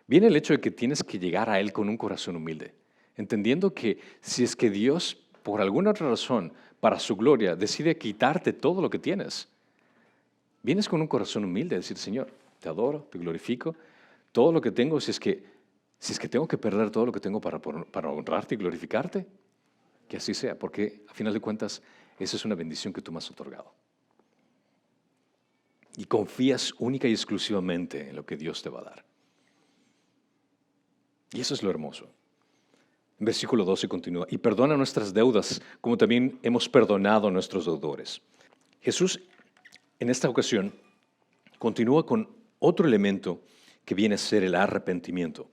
Speaker 1: viene el hecho de que tienes que llegar a Él con un corazón humilde, entendiendo que si es que Dios, por alguna otra razón, para su gloria, decide quitarte todo lo que tienes, vienes con un corazón humilde a decir, Señor, te adoro, te glorifico, todo lo que tengo, si es que tengo que perder todo lo que tengo para honrarte y glorificarte, que así sea, porque a final de cuentas, esa es una bendición que tú me has otorgado. Y confías única y exclusivamente en lo que Dios te va a dar. Y eso es lo hermoso. En versículo 12 continúa, y perdona nuestras deudas, como también hemos perdonado a nuestros deudores. Jesús, en esta ocasión, continúa con otro elemento que viene a ser el arrepentimiento,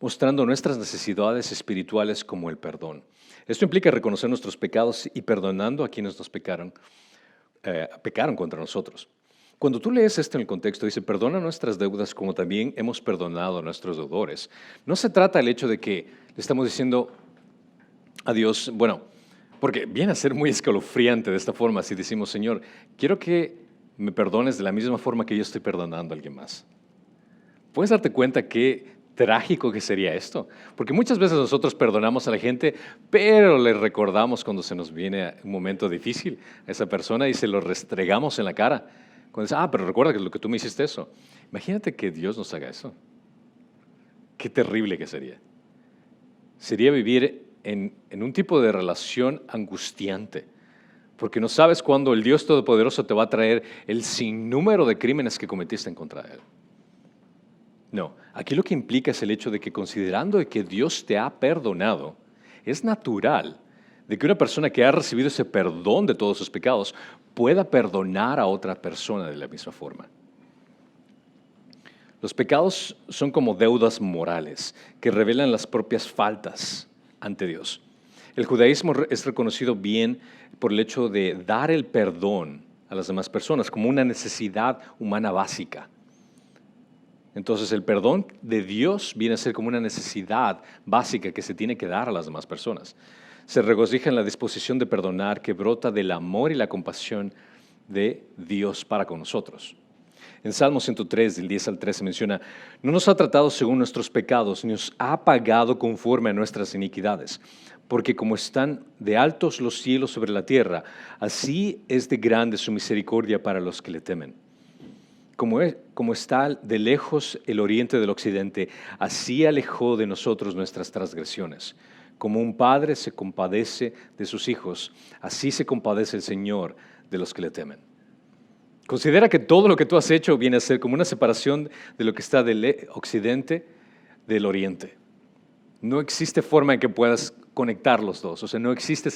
Speaker 1: mostrando nuestras necesidades espirituales como el perdón. Esto implica reconocer nuestros pecados y perdonando a quienes nos pecaron contra nosotros. Cuando tú lees esto en el contexto, dice, perdona nuestras deudas como también hemos perdonado a nuestros deudores. No se trata del hecho de que le estamos diciendo a Dios, bueno, porque viene a ser muy escalofriante de esta forma si decimos, Señor, quiero que me perdones de la misma forma que yo estoy perdonando a alguien más. ¿Puedes darte cuenta qué trágico que sería esto? Porque muchas veces nosotros perdonamos a la gente, pero le recordamos cuando se nos viene un momento difícil a esa persona y se lo restregamos en la cara. Cuando dice, pero recuerda que lo que tú me hiciste eso. Imagínate que Dios nos haga eso. Qué terrible que sería. Sería vivir en un tipo de relación angustiante, porque no sabes cuándo el Dios Todopoderoso te va a traer el sinnúmero de crímenes que cometiste en contra de Él. No, aquí lo que implica es el hecho de que considerando que Dios te ha perdonado, es natural de que una persona que ha recibido ese perdón de todos sus pecados pueda perdonar a otra persona de la misma forma. Los pecados son como deudas morales que revelan las propias faltas ante Dios. El judaísmo es reconocido bien por el hecho de dar el perdón a las demás personas como una necesidad humana básica. Entonces el perdón de Dios viene a ser como una necesidad básica que se tiene que dar a las demás personas. Se regocija en la disposición de perdonar que brota del amor y la compasión de Dios para con nosotros. En Salmo 103, del 10 al 13 menciona, no nos ha tratado según nuestros pecados, ni nos ha pagado conforme a nuestras iniquidades. Porque como están de altos los cielos sobre la tierra, así es de grande su misericordia para los que le temen. Como está de lejos el oriente del occidente, así alejó de nosotros nuestras transgresiones. Como un padre se compadece de sus hijos, así se compadece el Señor de los que le temen. Considera que todo lo que tú has hecho viene a ser como una separación de lo que está del occidente del oriente. No existe forma en que puedas conectar los dos, o sea, no existe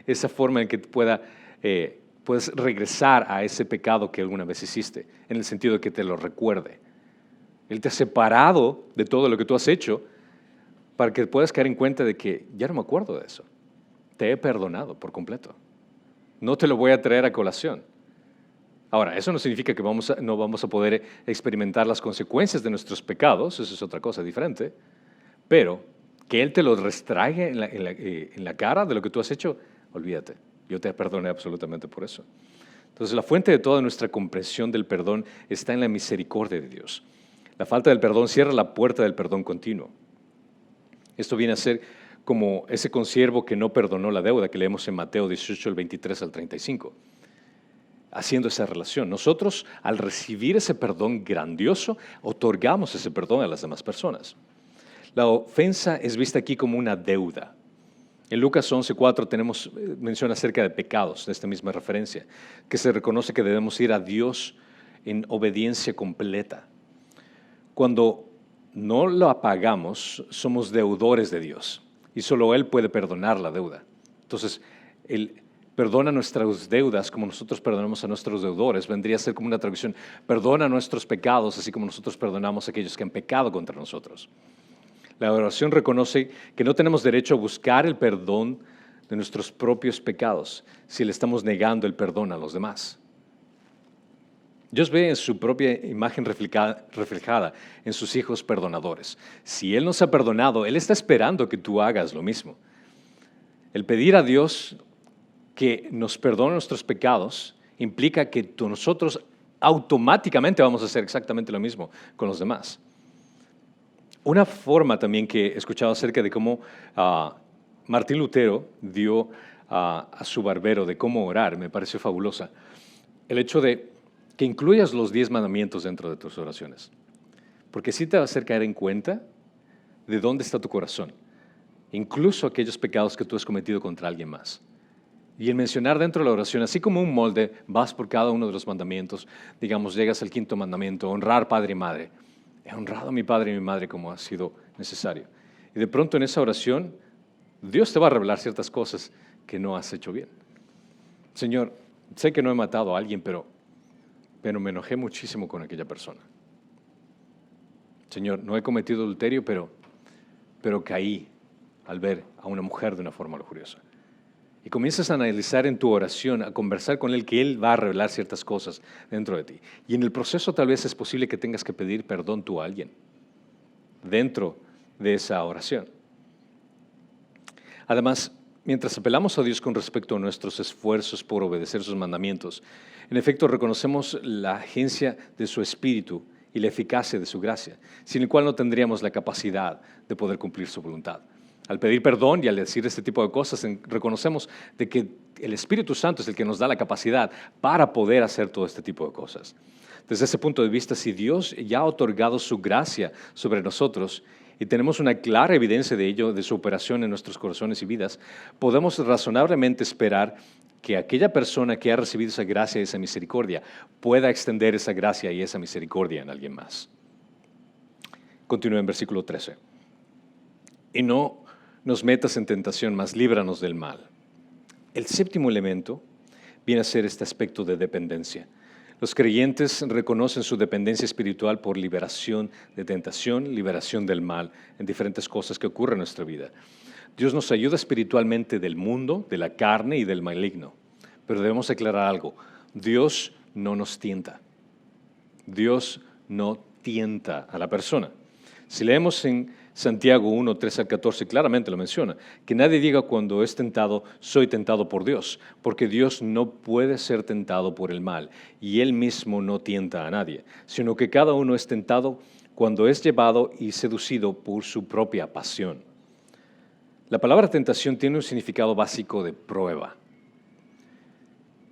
Speaker 1: esa forma en que puedes regresar a ese pecado que alguna vez hiciste, en el sentido de que te lo recuerde. Él te ha separado de todo lo que tú has hecho para que puedas caer en cuenta de que ya no me acuerdo de eso. Te he perdonado por completo. No te lo voy a traer a colación. Ahora, eso no significa que no vamos a poder experimentar las consecuencias de nuestros pecados, eso es otra cosa diferente, pero que Él te lo restrague en la cara de lo que tú has hecho, olvídate, yo te perdoné absolutamente por eso. Entonces, la fuente de toda nuestra comprensión del perdón está en la misericordia de Dios. La falta del perdón cierra la puerta del perdón continuo. Esto viene a ser como ese consiervo que no perdonó la deuda que leemos en Mateo 18, el 23 al 35. Haciendo esa relación. Nosotros, al recibir ese perdón grandioso, otorgamos ese perdón a las demás personas. La ofensa es vista aquí como una deuda. En Lucas 11:4 tenemos mención acerca de pecados, de esta misma referencia, que se reconoce que debemos ir a Dios en obediencia completa. Cuando no lo pagamos, somos deudores de Dios y solo Él puede perdonar la deuda. Entonces, Él perdona nuestras deudas como nosotros perdonamos a nuestros deudores. Vendría a ser como una traducción: perdona nuestros pecados, así como nosotros perdonamos a aquellos que han pecado contra nosotros. La oración reconoce que no tenemos derecho a buscar el perdón de nuestros propios pecados si le estamos negando el perdón a los demás. Dios ve en su propia imagen reflejada en sus hijos perdonadores. Si Él nos ha perdonado, Él está esperando que tú hagas lo mismo. El pedir a Dios que nos perdone nuestros pecados implica que nosotros automáticamente vamos a hacer exactamente lo mismo con los demás. Una forma también que he escuchado acerca de cómo Martín Lutero dio a su barbero de cómo orar me pareció fabulosa. El hecho de que incluyas los 10 mandamientos dentro de tus oraciones, porque sí te va a hacer caer en cuenta de dónde está tu corazón, incluso aquellos pecados que tú has cometido contra alguien más. Y el mencionar dentro de la oración, así como un molde, vas por cada uno de los mandamientos. Digamos, llegas al 5º mandamiento: honrar padre y madre. He honrado a mi padre y mi madre como ha sido necesario. Y de pronto en esa oración, Dios te va a revelar ciertas cosas que no has hecho bien. Señor, sé que no he matado a alguien, pero me enojé muchísimo con aquella persona. Señor, no he cometido adulterio, pero caí al ver a una mujer de una forma lujuriosa. Y comienzas a analizar en tu oración, a conversar con Él, que Él va a revelar ciertas cosas dentro de ti. Y en el proceso tal vez es posible que tengas que pedir perdón tú a alguien dentro de esa oración. Además, mientras apelamos a Dios con respecto a nuestros esfuerzos por obedecer sus mandamientos, en efecto reconocemos la agencia de su Espíritu y la eficacia de su gracia, sin el cual no tendríamos la capacidad de poder cumplir su voluntad. Al pedir perdón y al decir este tipo de cosas, reconocemos de que el Espíritu Santo es el que nos da la capacidad para poder hacer todo este tipo de cosas. Desde ese punto de vista, si Dios ya ha otorgado su gracia sobre nosotros y tenemos una clara evidencia de ello, de su operación en nuestros corazones y vidas, podemos razonablemente esperar que aquella persona que ha recibido esa gracia y esa misericordia pueda extender esa gracia y esa misericordia en alguien más. Continúa en versículo 13. Y no nos metas en tentación, mas líbranos del mal. El 7º elemento viene a ser este aspecto de dependencia. Los creyentes reconocen su dependencia espiritual por liberación de tentación, liberación del mal, en diferentes cosas que ocurren en nuestra vida. Dios nos ayuda espiritualmente del mundo, de la carne y del maligno. Pero debemos aclarar algo: Dios no nos tienta. Dios no tienta a la persona. Si leemos en Santiago 1, 13 al 14, claramente lo menciona, que nadie diga cuando es tentado: soy tentado por Dios, porque Dios no puede ser tentado por el mal, y Él mismo no tienta a nadie, sino que cada uno es tentado cuando es llevado y seducido por su propia pasión. La palabra tentación tiene un significado básico de prueba.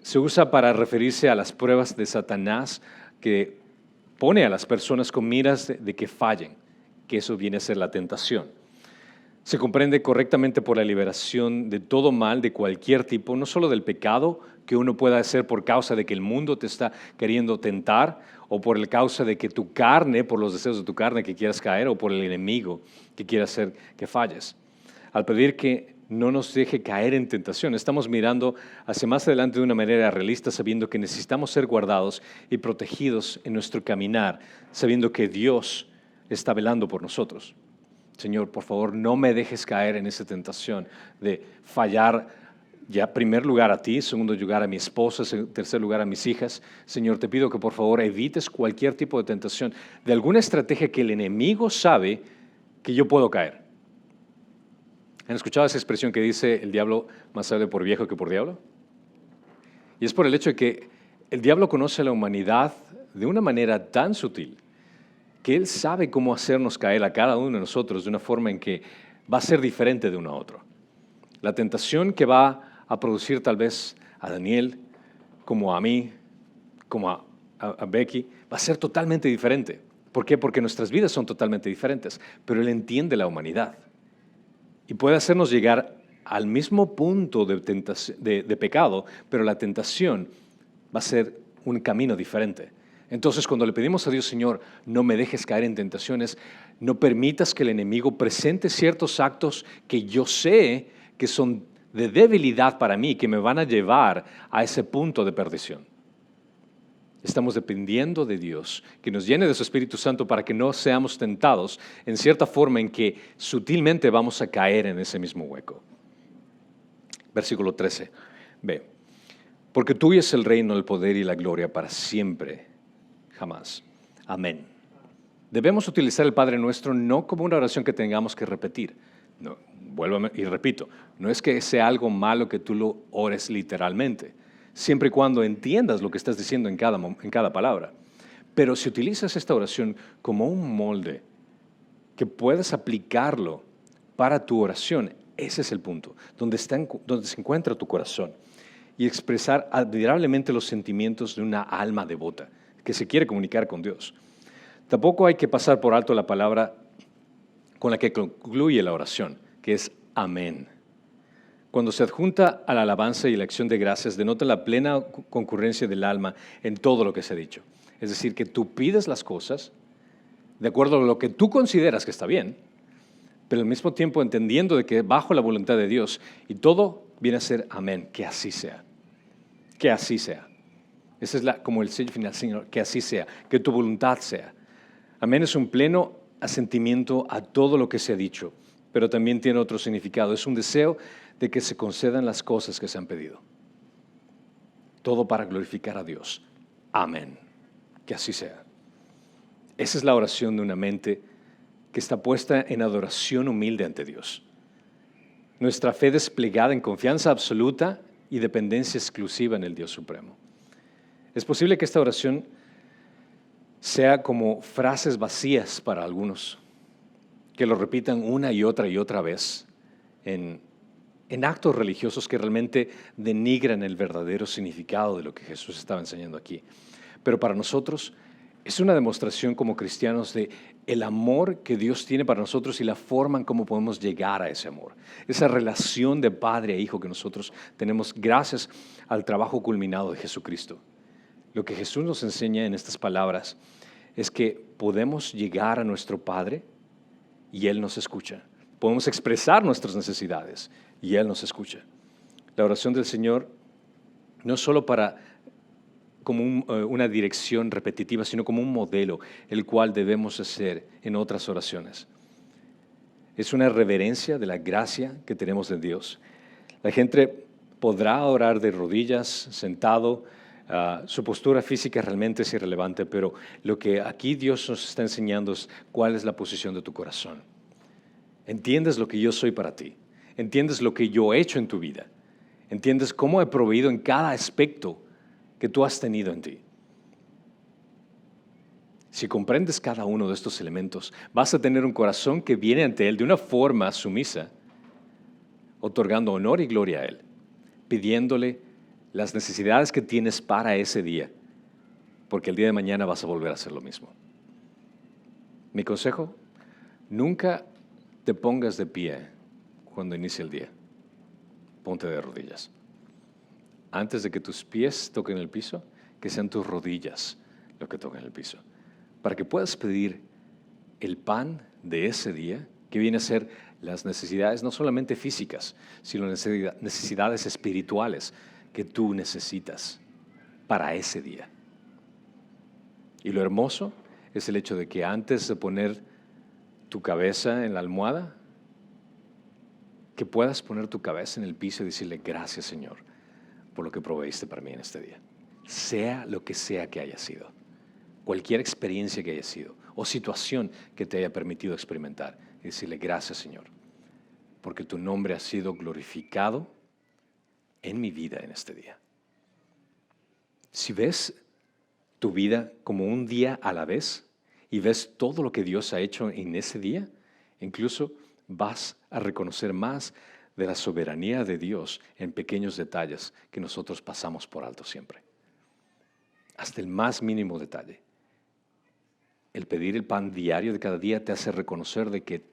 Speaker 1: Se usa para referirse a las pruebas de Satanás, que pone a las personas con miras de que fallen, que eso viene a ser la tentación. Se comprende correctamente por la liberación de todo mal de cualquier tipo, no solo del pecado que uno pueda hacer por causa de que el mundo te está queriendo tentar, o por la causa de que tu carne, por los deseos de tu carne que quieras caer, o por el enemigo que quiera hacer que falles. Al pedir que no nos deje caer en tentación, estamos mirando hacia más adelante de una manera realista, sabiendo que necesitamos ser guardados y protegidos en nuestro caminar, sabiendo que Dios está velando por nosotros. Señor, por favor, no me dejes caer en esa tentación de fallar, ya en primer lugar a ti, segundo lugar a mi esposa, tercer lugar a mis hijas. Señor, te pido que por favor evites cualquier tipo de tentación, de alguna estrategia que el enemigo sabe que yo puedo caer. ¿Han escuchado esa expresión que dice: el diablo más sabe por viejo que por diablo? Y es por el hecho de que el diablo conoce a la humanidad de una manera tan sutil que él sabe cómo hacernos caer a cada uno de nosotros de una forma en que va a ser diferente de uno a otro. La tentación que va a producir tal vez a Daniel, como a mí, como a Becky, va a ser totalmente diferente. ¿Por qué? Porque nuestras vidas son totalmente diferentes, pero él entiende la humanidad y puede hacernos llegar al mismo punto de pecado, pero la tentación va a ser un camino diferente. Entonces, cuando le pedimos a Dios, Señor, no me dejes caer en tentaciones, no permitas que el enemigo presente ciertos actos que yo sé que son de debilidad para mí, que me van a llevar a ese punto de perdición. Estamos dependiendo de Dios, que nos llene de su Espíritu Santo para que no seamos tentados en cierta forma en que sutilmente vamos a caer en ese mismo hueco. Versículo 13. Ve, porque tuyo es el reino, el poder y la gloria para siempre, jamás. Amén. Debemos utilizar el Padre Nuestro no como una oración que tengamos que repetir. No, vuelvo y repito, no es que sea algo malo que tú lo ores literalmente, siempre y cuando entiendas lo que estás diciendo en cada palabra. Pero si utilizas esta oración como un molde que puedes aplicarlo para tu oración, ese es el punto, donde se encuentra tu corazón, y expresar admirablemente los sentimientos de una alma devota que se quiere comunicar con Dios. Tampoco hay que pasar por alto la palabra con la que concluye la oración, que es amén. Cuando se adjunta a la alabanza y la acción de gracias, denota la plena concurrencia del alma en todo lo que se ha dicho. Es decir, que tú pides las cosas de acuerdo a lo que tú consideras que está bien, pero al mismo tiempo entendiendo de que bajo la voluntad de Dios, y todo viene a ser amén, que así sea. Que así sea. Ese es como el sello final, Señor, que así sea, que tu voluntad sea. Amén es un pleno asentimiento a todo lo que se ha dicho, pero también tiene otro significado. Es un deseo de que se concedan las cosas que se han pedido. Todo para glorificar a Dios. Amén. Que así sea. Esa es la oración de una mente que está puesta en adoración humilde ante Dios. Nuestra fe desplegada en confianza absoluta y dependencia exclusiva en el Dios Supremo. Es posible que esta oración sea como frases vacías para algunos, que lo repitan una y otra vez en actos religiosos que realmente denigran el verdadero significado de lo que Jesús estaba enseñando aquí. Pero para nosotros es una demostración como cristianos de el amor que Dios tiene para nosotros y la forma en cómo podemos llegar a ese amor. Esa relación de padre e hijo que nosotros tenemos gracias al trabajo culminado de Jesucristo. Lo que Jesús nos enseña en estas palabras es que podemos llegar a nuestro Padre y Él nos escucha. Podemos expresar nuestras necesidades y Él nos escucha. La oración del Señor no es solo como una dirección repetitiva, sino como un modelo, el cual debemos hacer en otras oraciones. Es una reverencia de la gracia que tenemos de Dios. La gente podrá orar de rodillas, sentado. Su postura física realmente es irrelevante, pero lo que aquí Dios nos está enseñando es cuál es la posición de tu corazón. ¿Entiendes lo que yo soy para ti? ¿Entiendes lo que yo he hecho en tu vida? ¿Entiendes cómo he proveído en cada aspecto que tú has tenido en ti? Si comprendes cada uno de estos elementos, vas a tener un corazón que viene ante Él de una forma sumisa, otorgando honor y gloria a Él, pidiéndole las necesidades que tienes para ese día, porque el día de mañana vas a volver a hacer lo mismo. Mi consejo, nunca te pongas de pie cuando inicie el día. Ponte de rodillas. Antes de que tus pies toquen el piso, que sean tus rodillas lo que toquen el piso, para que puedas pedir el pan de ese día, que viene a ser las necesidades no solamente físicas, sino necesidades espirituales que tú necesitas para ese día. Y lo hermoso es el hecho de que antes de poner tu cabeza en la almohada, que puedas poner tu cabeza en el piso y decirle gracias, Señor, por lo que proveíste para mí en este día. Sea lo que sea que haya sido, cualquier experiencia que haya sido o situación que te haya permitido experimentar, y decirle gracias, Señor, porque tu nombre ha sido glorificado en mi vida en este día. Si ves tu vida como un día a la vez y ves todo lo que Dios ha hecho en ese día, incluso vas a reconocer más de la soberanía de Dios en pequeños detalles que nosotros pasamos por alto siempre. Hasta el más mínimo detalle. El pedir el pan diario de cada día te hace reconocer de que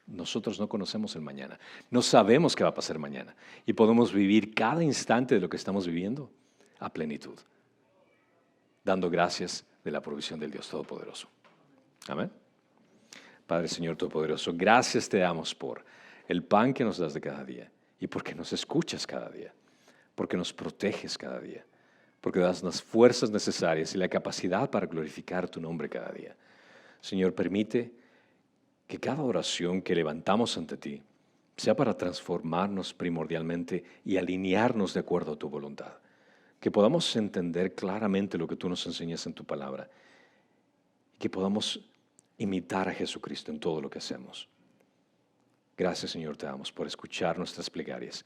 Speaker 1: nosotros no conocemos el mañana. No sabemos qué va a pasar mañana. Y podemos vivir cada instante de lo que estamos viviendo a plenitud, dando gracias de la provisión del Dios Todopoderoso. Amén. Padre, Señor Todopoderoso, gracias te damos por el pan que nos das de cada día y porque nos escuchas cada día, porque nos proteges cada día, porque das las fuerzas necesarias y la capacidad para glorificar tu nombre cada día. Señor, permite que cada oración que levantamos ante ti sea para transformarnos primordialmente y alinearnos de acuerdo a tu voluntad. Que podamos entender claramente lo que tú nos enseñas en tu palabra y que podamos imitar a Jesucristo en todo lo que hacemos. Gracias, Señor, te damos por escuchar nuestras plegarias.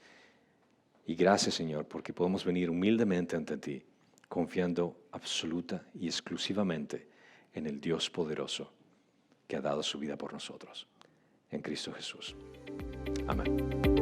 Speaker 1: Y gracias, Señor, porque podemos venir humildemente ante ti, confiando absoluta y exclusivamente en el Dios poderoso que ha dado su vida por nosotros, en Cristo Jesús. Amén.